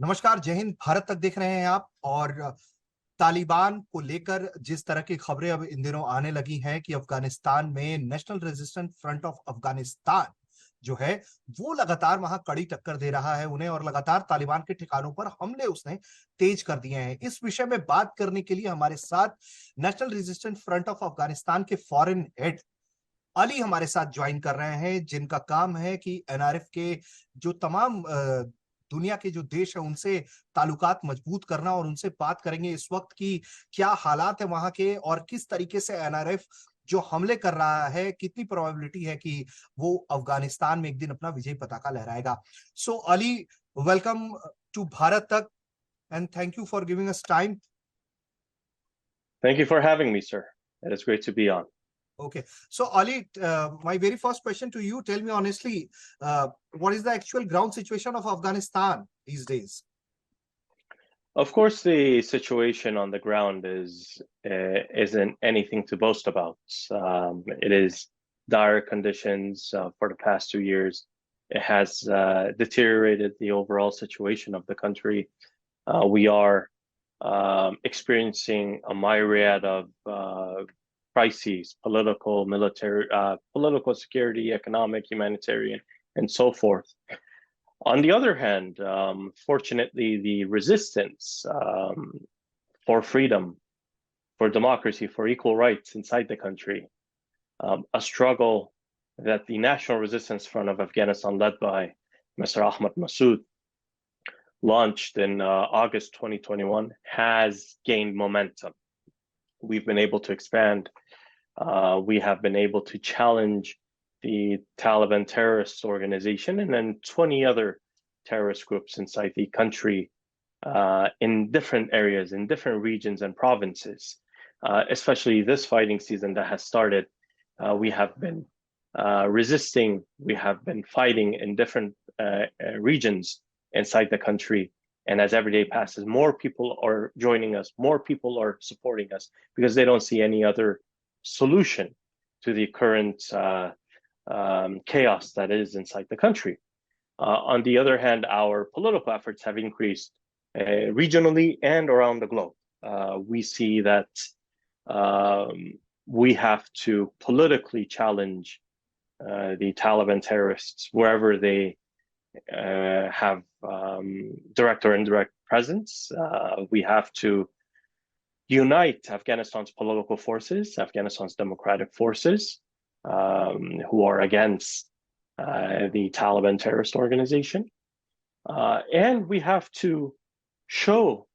नमस्कार, जय हिंद। भारत तक देख रहे हैं आप। और तालिबान को लेकर जिस तरह की खबरें अब इन दिनों आने लगी हैं कि अफगानिस्तान में national resistance front of Afghanistan जो है वो लगातार वहां कड़ी टक्कर दे रहा है उन्हें, और लगातार तालिबान के ठिकानों पर हमले उसने तेज कर दिए हैं। इस विषय में बात करने के लिए हमारे साथ national resistance front of Afghanistan के फॉरेन हेड अली हमारे साथ ज्वाइन कर रहे हैं, जिनका काम है कि एनआरएफ के जो तमाम दुनिया के जो देश है उनसे ताल्लुकात मजबूत करना, और उनसे बात करेंगे इस वक्त की क्या हालात है वहां के और किस तरीके से एनआरएफ जो हमले कर रहा है, कितनी प्रोबेबिलिटी है कि वो अफगानिस्तान में एक दिन अपना विजय पताका लहराएगा। सो अली, वेलकम टू भारत तक and thank you for giving us time. Thank you for having me, sir. It is great to be on. Okay. So, Ali, my very first question to you, tell me honestly, what is the actual ground situation of Afghanistan these days? Of course, the situation on the ground isn't anything to boast about. It is dire conditions for the past 2 years. It has deteriorated the overall situation of the country. We are experiencing a myriad of crises, political, military, political security, economic, humanitarian, and so forth. On the other hand, fortunately, the resistance for freedom, for democracy, for equal rights inside the country, a struggle that the National Resistance Front of Afghanistan, led by Mr. Ahmad Massoud, launched in August 2021, has gained momentum. We've been able to expand. We have been able to challenge the Taliban terrorist organization and then 20 other terrorist groups inside the country in different areas, in different regions and provinces. Especially this fighting season that has started, we have been resisting, we have been fighting in different regions inside the country. And as every day passes, more people are joining us, more people are supporting us because they don't see any other solution to the current chaos that is inside the country. On the other hand, our political efforts have increased regionally and around the globe. We see that we have to politically challenge the Taliban terrorists wherever they have direct or indirect presence. We have to unite Afghanistan's political forces, Afghanistan's democratic forces, who are against the Taliban terrorist organization. And we have to show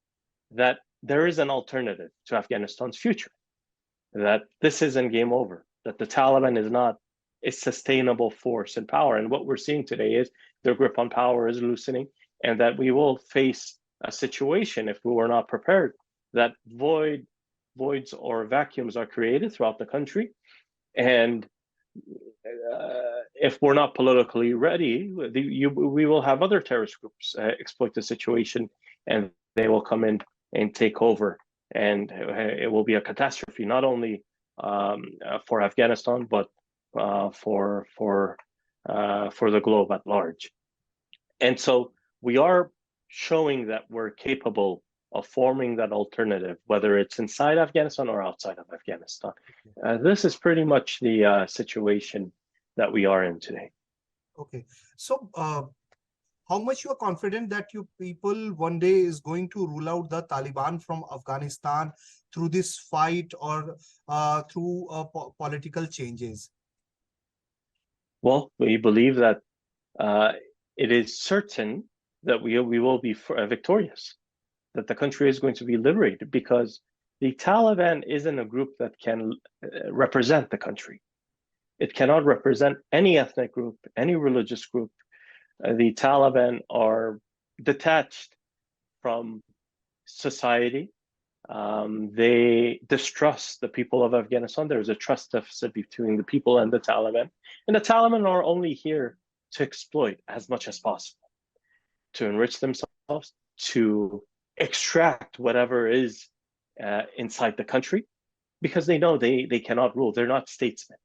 that there is an alternative to Afghanistan's future, that this isn't game over, that the Taliban is not a sustainable force in power. And what we're seeing today is their grip on power is loosening, and that we will face a situation, if we were not prepared, that voids or vacuums are created throughout the country. And if we're not politically ready, we will have other terrorist groups exploit the situation, and they will come in and take over. And it will be a catastrophe, not only for Afghanistan, but for the globe at large. And so we are showing that we're capable of forming that alternative, whether it's inside Afghanistan or outside of Afghanistan. This is pretty much the situation that we are in today. Okay. So how much you are confident that you people one day is going to rule out the Taliban from Afghanistan through this fight or through political changes? Well, we believe that it is certain that we will be victorious, that the country is going to be liberated, because the Taliban isn't a group that can represent the country. It cannot represent any ethnic group, any religious group. The Taliban are detached from society. They distrust the people of Afghanistan. There is a trust deficit between the people and the Taliban. And the Taliban are only here to exploit as much as possible, to enrich themselves, to extract whatever is inside the country, because they know they cannot rule. They're not statesmen.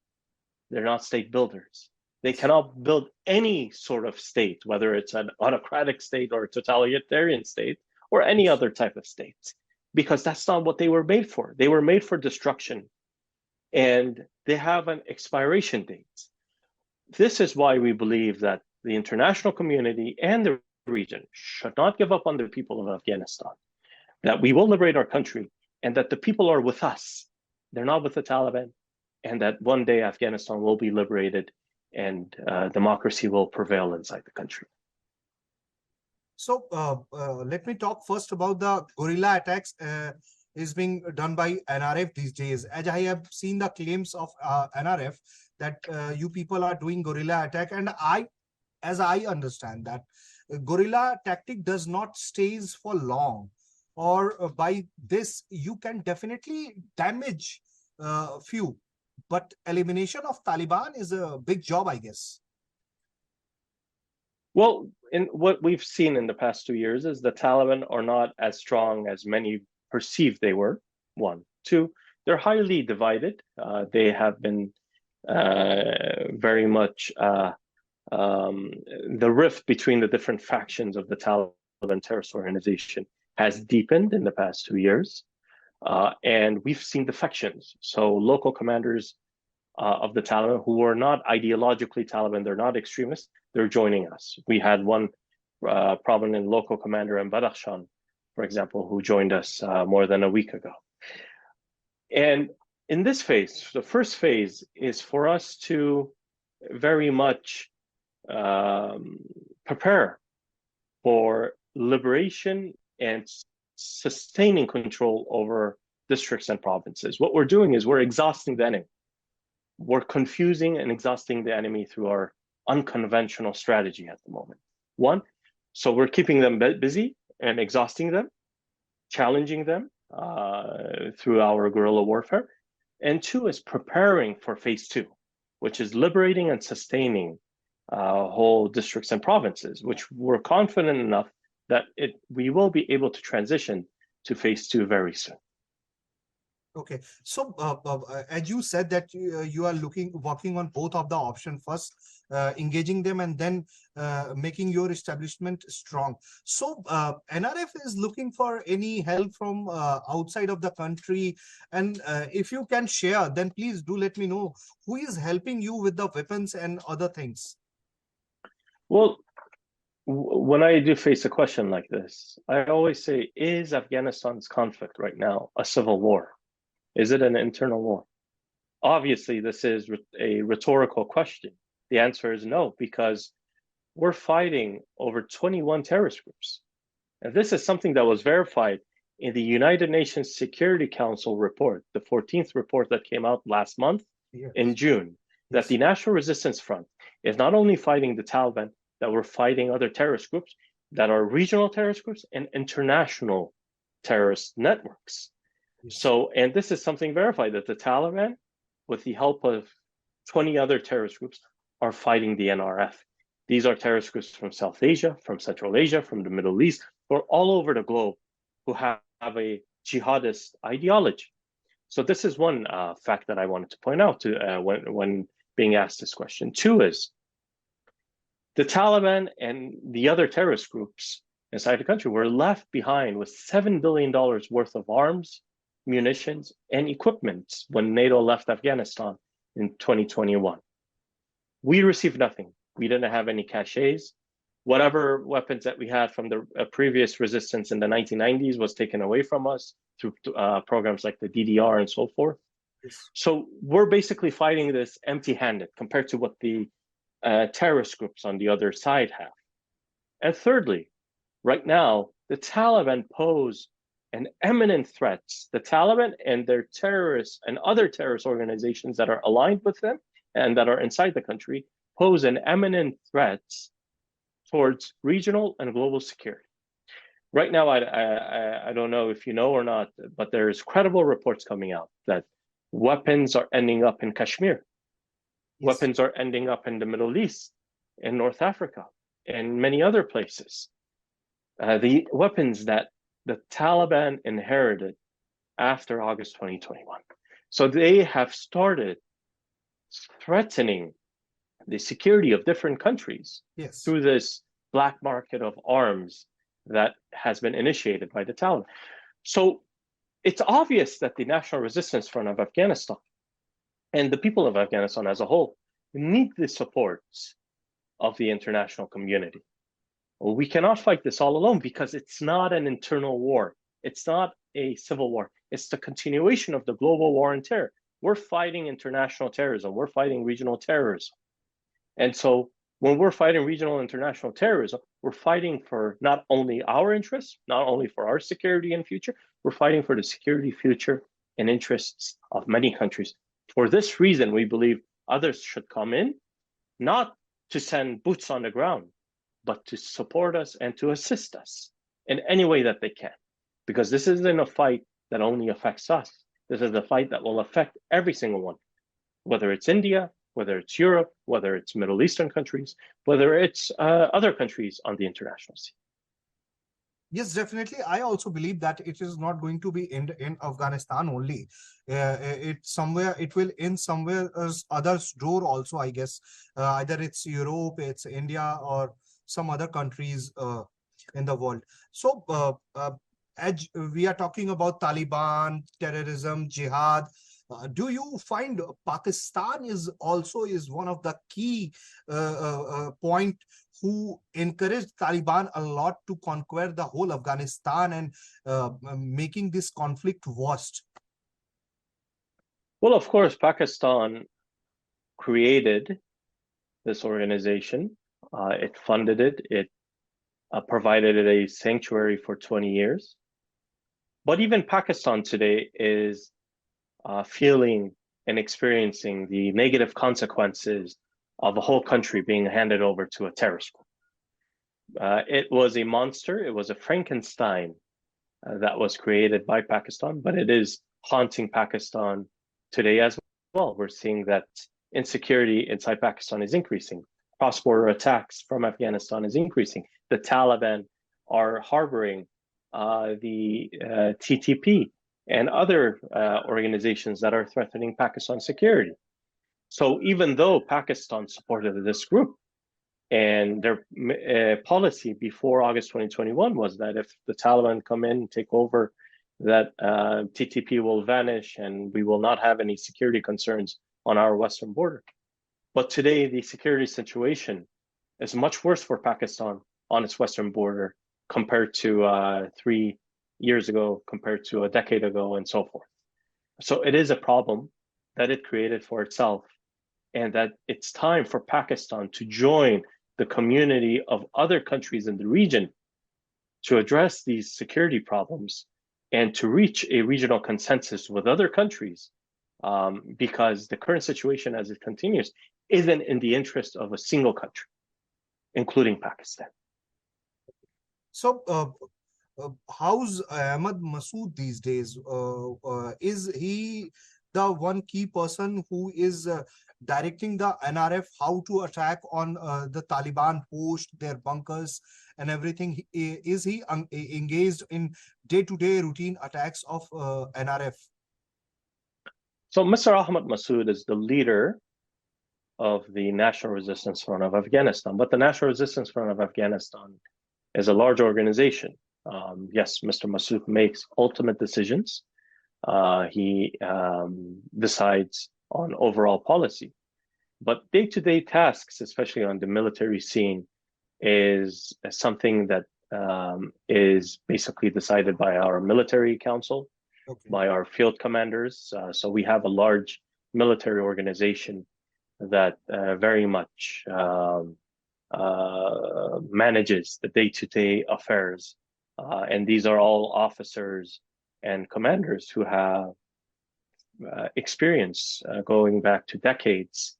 They're not state builders. They cannot build any sort of state, whether it's an autocratic state or a totalitarian state or any other type of state, because that's not what they were made for. They were made for destruction, and they have an expiration date. This is why we believe that the international community and the region should not give up on the people of Afghanistan, that we will liberate our country, and that the people are with us. They're not with the Taliban, and that one day Afghanistan will be liberated and democracy will prevail inside the country. So let me talk first about the guerrilla attacks is being done by NRF these days. As I have seen the claims of NRF that you people are doing guerrilla attack, and as I understand that guerrilla tactic does not stays for long, or by this you can definitely damage few, but elimination of Taliban is a big job, I guess. Well, in what we've seen in the past 2 years is the Taliban are not as strong as many perceived they were. One. Two, they're highly divided. They have been very much the rift between the different factions of the Taliban terrorist organization has deepened in the past 2 years. And we've seen defections. So local commanders of the Taliban who are not ideologically Taliban, they're not extremists, they're joining us. We had one prominent local commander in Badakhshan, for example, who joined us more than a week ago. And in this phase, the first phase is for us to very much prepare for liberation and sustaining control over districts and provinces. What we're doing is we're exhausting the enemy. We're confusing and exhausting the enemy through our unconventional strategy at the moment. One, so we're keeping them busy and exhausting them, challenging them through our guerrilla warfare. And two is preparing for phase two, which is liberating and sustaining whole districts and provinces, which we're confident enough that we will be able to transition to phase two very soon. Okay, so as you said that you are working on both of the options, first engaging them and then making your establishment strong. So NRF is looking for any help from outside of the country, and if you can share, then please do let me know who is helping you with the weapons and other things. Well, when I do face a question like this, I always say, is Afghanistan's conflict right now a civil war? Is it an internal war? Obviously, this is a rhetorical question. The answer is no, because we're fighting over 21 terrorist groups. And this is something that was verified in the United Nations Security Council report, the 14th report that came out last month in June, that the National Resistance Front is not only fighting the Taliban, that we're fighting other terrorist groups that are regional terrorist groups and international terrorist networks. So, and this is something verified that the Taliban, with the help of 20 other terrorist groups, are fighting the NRF. These are terrorist groups from South Asia, from Central Asia, from the Middle East, or all over the globe who have a jihadist ideology. So this is one fact that I wanted to point out when being asked this question. Two is the Taliban and the other terrorist groups inside the country were left behind with $7 billion worth of arms, munitions, and equipment when NATO left Afghanistan in 2021. We received nothing. We didn't have any caches. Whatever weapons that we had from the previous resistance in the 1990s was taken away from us through programs like the DDR and so forth. So we're basically fighting this empty-handed compared to what the terrorist groups on the other side have. And thirdly, right now, the Taliban pose an imminent threat. The Taliban and their terrorists and other terrorist organizations that are aligned with them and that are inside the country pose an imminent threat towards regional and global security. Right now, I don't know if you know or not, but there's credible reports coming out that weapons are ending up in Kashmir. Weapons are ending up in the Middle East, in North Africa, and many other places. The weapons that the Taliban inherited after August 2021. So they have started threatening the security of different countries Yes. through this black market of arms that has been initiated by the Taliban. So it's obvious that the National Resistance Front of Afghanistan and the people of Afghanistan as a whole need the support of the international community. We cannot fight this all alone because it's not an internal war. It's not a civil war. It's the continuation of the global war on terror. We're fighting international terrorism. We're fighting regional terrorism. And so when we're fighting regional international terrorism, we're fighting for not only our interests, not only for our security and future, we're fighting for the security, future, and interests of many countries. For this reason, we believe others should come in, not to send boots on the ground, but to support us and to assist us in any way that they can. Because this isn't a fight that only affects us. This is a fight that will affect every single one, whether it's India, whether it's Europe, whether it's Middle Eastern countries, whether it's other countries on the international scene. Yes, definitely. I also believe that it is not going to be in Afghanistan only. It will in somewhere others door also, I guess. Either it's Europe, it's India, or some other countries in the world. So as we are talking about Taliban, terrorism, jihad, do you find Pakistan is one of the key point who encouraged Taliban a lot to conquer the whole Afghanistan and making this conflict worst? Well, of course, Pakistan created this organization. It funded it. It provided it a sanctuary for 20 years. But even Pakistan today is feeling and experiencing the negative consequences of a whole country being handed over to a terrorist group. It was a monster. It was a Frankenstein that was created by Pakistan, but it is haunting Pakistan today as well. We're seeing that insecurity inside Pakistan is increasing. Cross-border attacks from Afghanistan is increasing. The Taliban are harboring the TTP and other organizations that are threatening Pakistan's security. So even though Pakistan supported this group, and their policy before August 2021 was that if the Taliban come in and take over, that TTP will vanish and we will not have any security concerns on our western border. But today, the security situation is much worse for Pakistan on its western border compared to 3 years ago, compared to a decade ago, and so forth. So it is a problem that it created for itself, and that it's time for Pakistan to join the community of other countries in the region to address these security problems and to reach a regional consensus with other countries, because the current situation as it continues isn't in the interest of a single country, including Pakistan. So how's Ahmad Masood these days? Is he the one key person who is directing the NRF how to attack on the Taliban post, their bunkers and everything? Is he engaged in day-to-day routine attacks of NRF? So Mr. Ahmad Masood is the leader of the National Resistance Front of Afghanistan, but the National Resistance Front of Afghanistan is a large organization. Yes, Mr. Masood makes ultimate decisions. He decides on overall policy, but day-to-day tasks, especially on the military scene, is something that is basically decided by our military council, okay, by our field commanders. So we have a large military organization that very much manages the day-to-day affairs. And these are all officers and commanders who have experience going back to decades.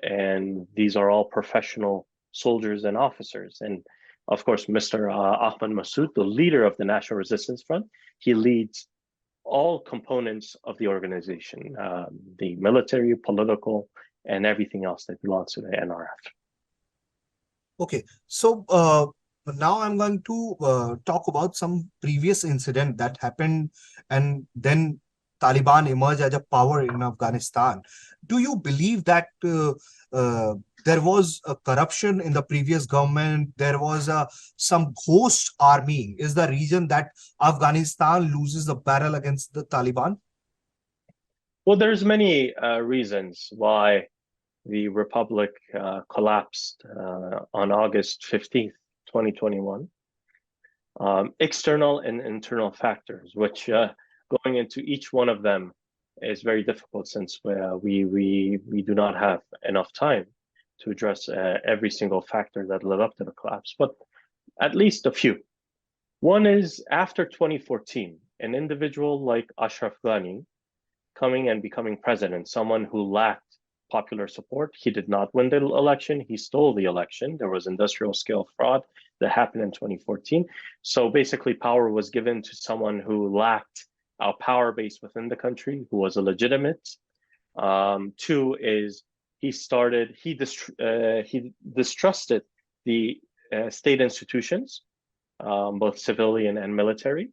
And these are all professional soldiers and officers. And of course, Mr. Ahmad Masood, the leader of the National Resistance Front, he leads all components of the organization, the military, political, and everything else that belongs to the NRF. Okay, so now I'm going to talk about some previous incident that happened, and then Taliban emerged as a power in Afghanistan. Do you believe that there was a corruption in the previous government. There was some ghost army is the reason that Afghanistan loses the battle against the Taliban? Well, there's many reasons why the republic collapsed on August 15th, 2021. External and internal factors, which going into each one of them is very difficult since we do not have enough time to address every single factor that led up to the collapse, but at least a few. One is after 2014, an individual like Ashraf Ghani coming and becoming president, someone who lacked popular support. He did not win the election. He stole the election. There was industrial scale fraud that happened in 2014. So basically power was given to someone who lacked a power base within the country, who was illegitimate. Two is he distrusted the state institutions, both civilian and military.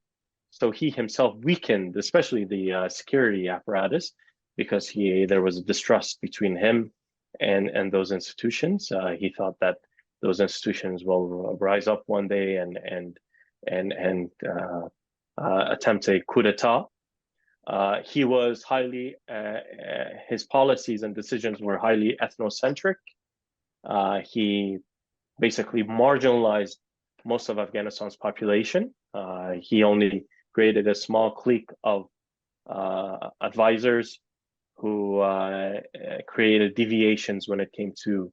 So he himself weakened, especially the security apparatus, because there was a distrust between him and those institutions. He thought that those institutions will rise up one day and attempt a coup d'etat. He was his policies and decisions were highly ethnocentric. He basically marginalized most of Afghanistan's population. He only created a small clique of advisors who created deviations when it came to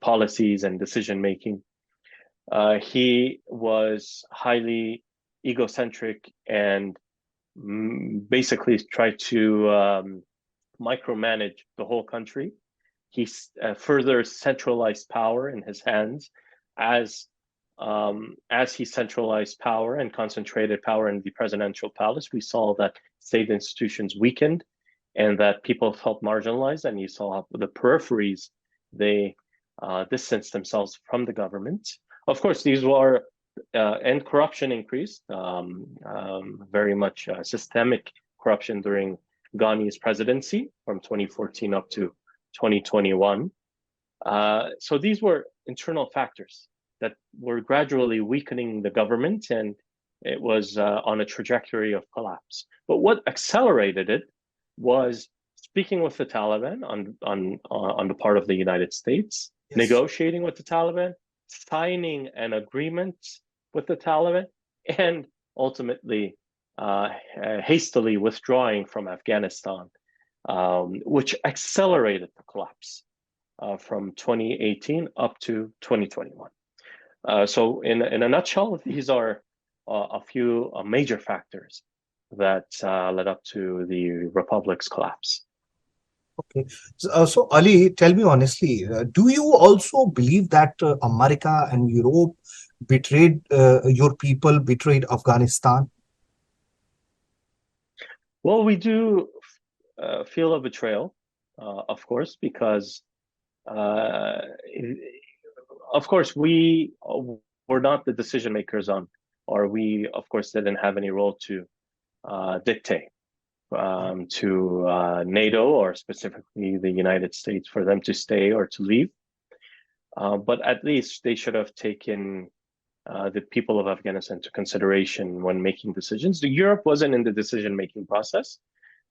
policies and decision making. He was highly egocentric and basically tried to micromanage the whole country. He further centralized power in his hands. As he centralized power and concentrated power in the presidential palace, we saw that state institutions weakened and that people felt marginalized, and you saw the peripheries, they distanced themselves from the government. Of course, these were, and corruption increased, very much systemic corruption during Ghani's presidency from 2014 up to 2021. So these were internal factors that were gradually weakening the government, and it was on a trajectory of collapse. But what accelerated it was speaking with the Taliban on the part of the United States, yes, negotiating with the Taliban, signing an agreement with the Taliban, and ultimately hastily withdrawing from Afghanistan, which accelerated the collapse from 2018 up to 2021. So in a nutshell, these are a few major factors that led up to the republic's collapse. Okay. So Ali, tell me honestly, do you also believe that America and Europe betrayed your people, betrayed Afghanistan? Well, we do feel a betrayal, of course, because of course, we were not the decision makers or we, of course, didn't have any role to dictate to NATO or specifically the United States for them to stay or to leave. But at least they should have taken the people of Afghanistan into consideration when making decisions. Europe wasn't in the decision-making process,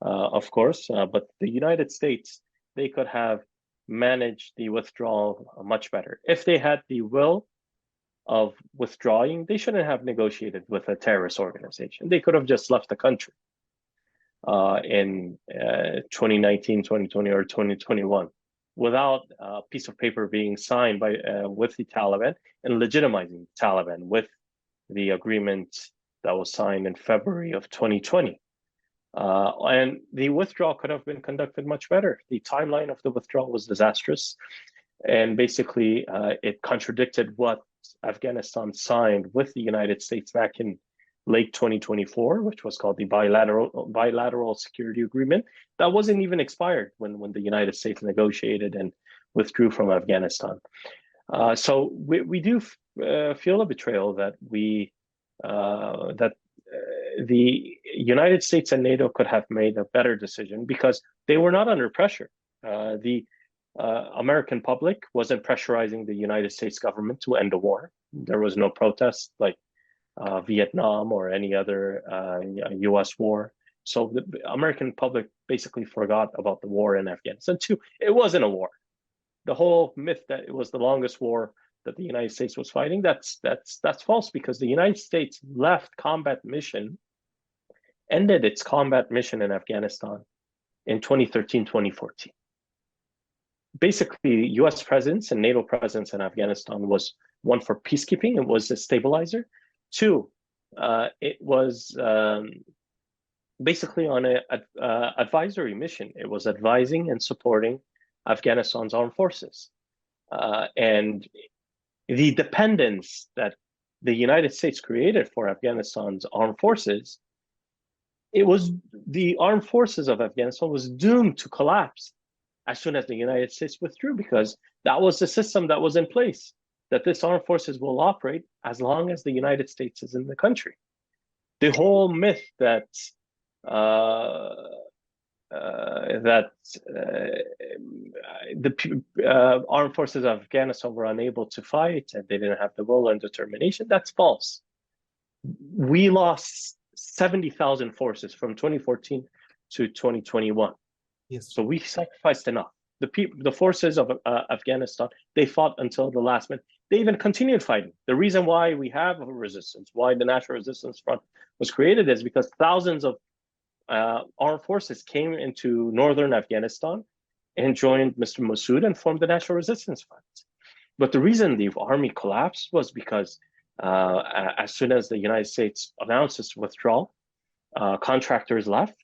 of course, but the United States, they could have managed the withdrawal much better. If they had the will of withdrawing, they shouldn't have negotiated with a terrorist organization. They could have just left the country in 2019, 2020, or 2021 without a piece of paper being signed by with the Taliban and legitimizing the Taliban with the agreement that was signed in February of 2020. And the withdrawal could have been conducted much better. The timeline of the withdrawal was disastrous. And basically, it contradicted what Afghanistan signed with the United States back in late 2024, which was called the bilateral security agreement. That wasn't even expired when the United States negotiated and withdrew from Afghanistan. So we do feel a betrayal that the United States and NATO could have made a better decision because they were not under pressure. The American public wasn't pressurizing the United States government to end the war. There was no protest like Vietnam or any other U.S. war. So the American public basically forgot about the war in Afghanistan. Two, it wasn't a war. The whole myth that it was the longest war that the United States was fighting, that's false, because the United States ended its combat mission in Afghanistan in 2013, 2014. Basically, U.S. presence and NATO presence in Afghanistan was, one, for peacekeeping. It was a stabilizer. Two, it was basically on an advisory mission. It was advising and supporting Afghanistan's armed forces. And the dependence that the United States created for Afghanistan's armed forces, the armed forces of Afghanistan was doomed to collapse as soon as the United States withdrew, because that was the system that was in place, that this armed forces will operate as long as the United States is in the country. The whole myth that the armed forces of Afghanistan were unable to fight and they didn't have the will and determination, that's false. We lost 70,000 forces from 2014 to 2021. Yes. So we sacrificed enough. The forces of Afghanistan, they fought until the last minute. They even continued fighting. The reason why we have a resistance, why the National Resistance Front was created, is because thousands of armed forces came into northern Afghanistan and joined Mr. Massoud and formed the National Resistance Front. But the reason the army collapsed was because as soon as the United States announced its withdrawal, contractors left,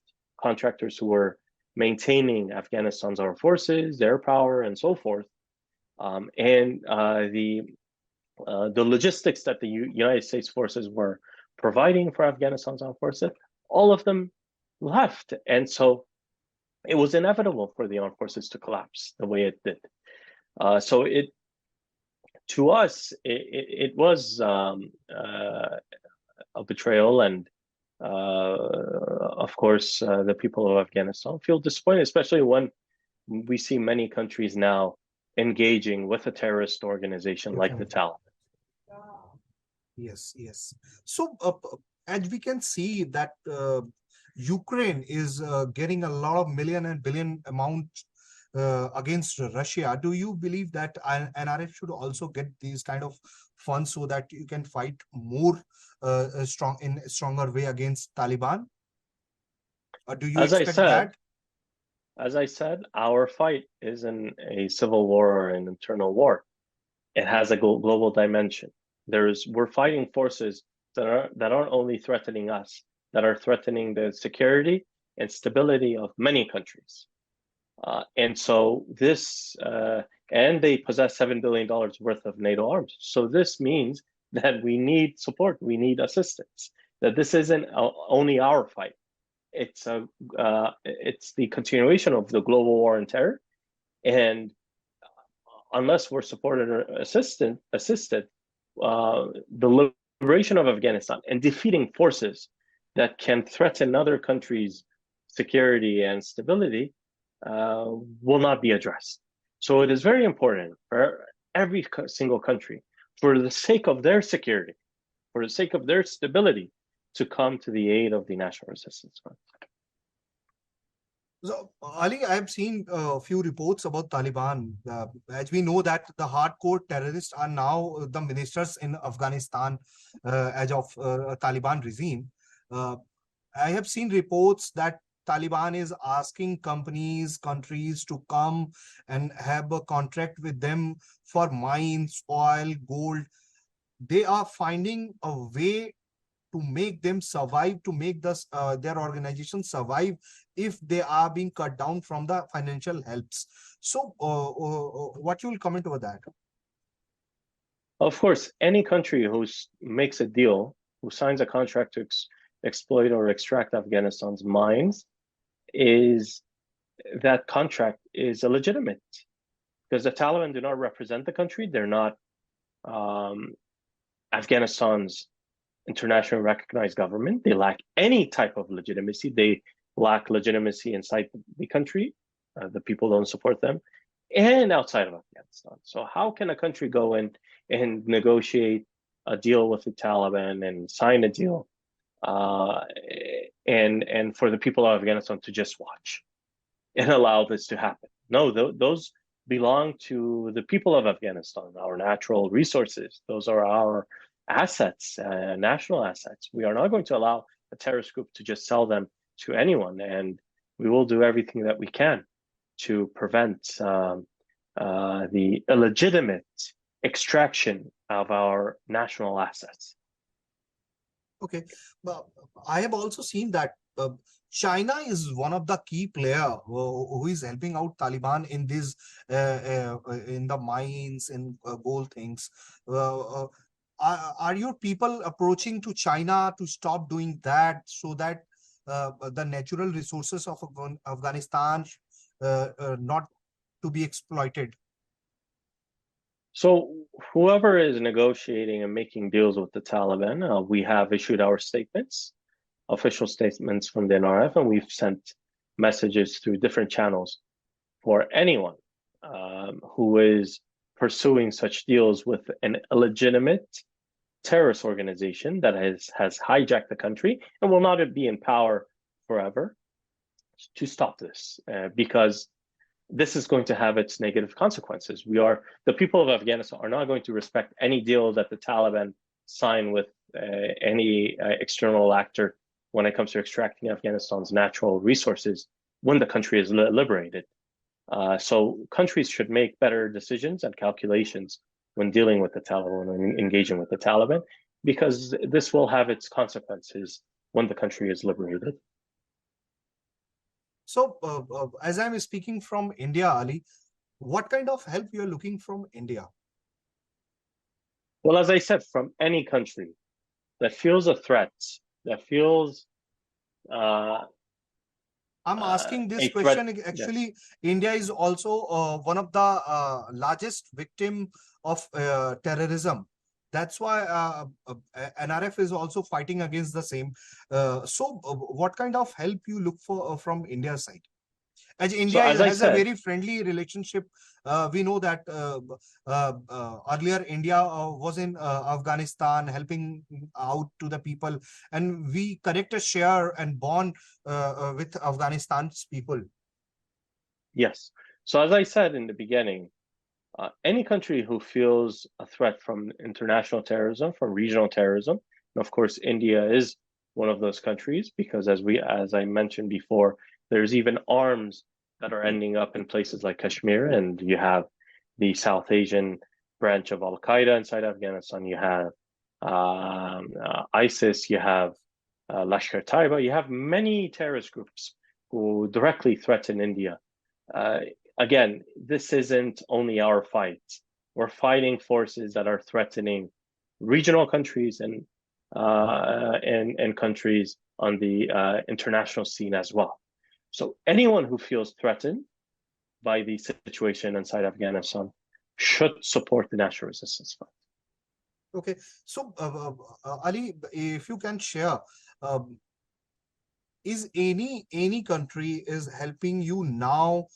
contractors who were maintaining Afghanistan's armed forces, their power, and so forth. And the logistics that the United States forces were providing for Afghanistan's armed forces, all of them left. And so it was inevitable for the armed forces to collapse the way it did. So to us, it was a betrayal, and of course, the people of Afghanistan feel disappointed, especially when we see many countries now engaging with a terrorist organization like the Taliban. Yes, yes. So as we can see that Ukraine is getting a lot of million and billion amount against Russia. Do you believe that NRF should also get these kind of funds so that you can fight more stronger way against Taliban? Or do you expect that? As I said, our fight isn't a civil war or an internal war. It has a global dimension. We're fighting forces that aren't only threatening us, that are threatening the security and stability of many countries. And so and they possess $7 billion worth of NATO arms. So this means that we need support, we need assistance, that this isn't only our fight. It's the continuation of the global war on terror. And unless we're supported or assisted, the liberation of Afghanistan and defeating forces that can threaten other countries' security and stability will not be addressed. So it is very important for every single country, for the sake of their security, for the sake of their stability, to come to the aid of the National Resistance Front. So, Ali, I have seen a few reports about Taliban. As we know that the hardcore terrorists are now the ministers in Afghanistan as of Taliban regime. I have seen reports that Taliban is asking countries to come and have a contract with them for mines, oil, gold. They are finding a way to make them survive, to make their organization survive if they are being cut down from the financial helps. So what you will comment over that? Of course, any country who makes a deal, who signs a contract to exploit or extract Afghanistan's mines, that contract is illegitimate, because the Taliban do not represent the country. They're not Afghanistan's internationally recognized government. They lack any type of legitimacy. They lack legitimacy inside the country. The people don't support them. and outside of Afghanistan. So how can a country go in and negotiate a deal with the Taliban and sign a deal, and for the people of Afghanistan to just watch and allow this to happen? No, those belong to the people of Afghanistan, our natural resources. Those are our assets, national assets. We are not going to allow a terrorist group to just sell them to anyone, and we will do everything that we can to prevent the illegitimate extraction of our national assets. Okay, well, I have also seen that China is one of the key player who is helping out Taliban in this in the mines and gold things. Are your people approaching to China to stop doing that so that the natural resources of Afghanistan not to be exploited? So whoever is negotiating and making deals with the Taliban, we have issued our statements, official statements from the NRF, and we've sent messages through different channels for anyone who is pursuing such deals with an illegitimate terrorist organization that has hijacked the country and will not be in power forever, to stop this, because this is going to have its negative consequences. The people of Afghanistan are not going to respect any deal that the Taliban sign with any external actor when it comes to extracting Afghanistan's natural resources when the country is liberated. So countries should make better decisions and calculations when dealing with the Taliban and engaging with the Taliban, because this will have its consequences when the country is liberated. So, as I'm speaking from India, Ali, what kind of help you're looking from India? Well, as I said, from any country that feels a threat, that feels I'm asking this a threat. question. Actually, Yes. India is also one of the largest victim of terrorism. That's why NRF is also fighting against the same. So, what kind of help you look for from India's side? As So India as I has a said, very friendly relationship, we know that earlier India was in Afghanistan helping out to the people, and we connect a share and bond with Afghanistan's people. yes. So as I said in the beginning, any country who feels a threat from international terrorism, from regional terrorism, and of course India is one of those countries, because as I mentioned before, there's even arms that are ending up in places like Kashmir, and you have the South Asian branch of Al Qaeda inside Afghanistan. You have ISIS. You have Lashkar-e-Taiba. You have many terrorist groups who directly threaten India. Again, this isn't only our fight. We're fighting forces that are threatening regional countries and countries on the international scene as well. So anyone who feels threatened by the situation inside Afghanistan should support the National Resistance Front. Okay, so Ali, if you can share, is any country is helping you now?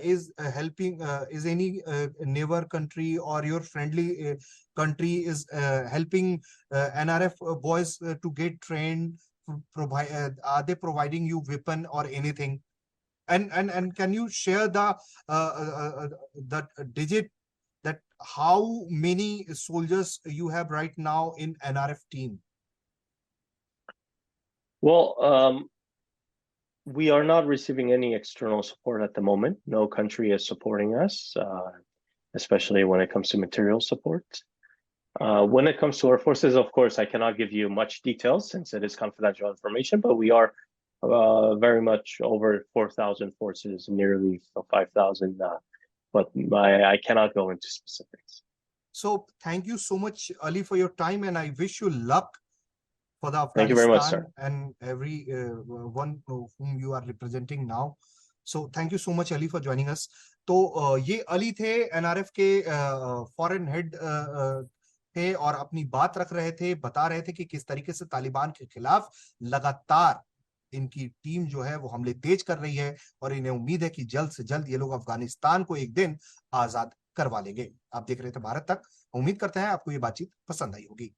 Is any neighbor country or your friendly country is helping NRF boys to get trained? Provide are they providing you weapon or anything? And can you share the digit that how many soldiers you have right now in NRF team? Well, we are not receiving any external support at the moment. No country is supporting us, especially when it comes to material support. When it comes to our forces, of course, I cannot give you much details since it is confidential information, but we are very much over 4,000 forces, nearly 5,000, but I cannot go into specifics. So thank you so much, Ali, for your time, and I wish you luck for the Thank you very much, sir. Afghanistan and every one whom you are representing now. So thank you so much, Ali, for joining us. तो ये अली थे NRF के foreign head थे और अपनी बात रख रहे थे, बता रहे थे कि किस तरीके से तालिबान के खिलाफ लगातार इनकी टीम जो है वो हमले तेज कर रही है और इन्हें उम्मीद है कि जल्द से जल्द ये लोग अफगानिस्तान को एक दिन आजाद करवा लेंगे। आप देख रहे थे भारत तक। उम्मीद करते हैं आपको ये बातचीत पसंद आई होगी।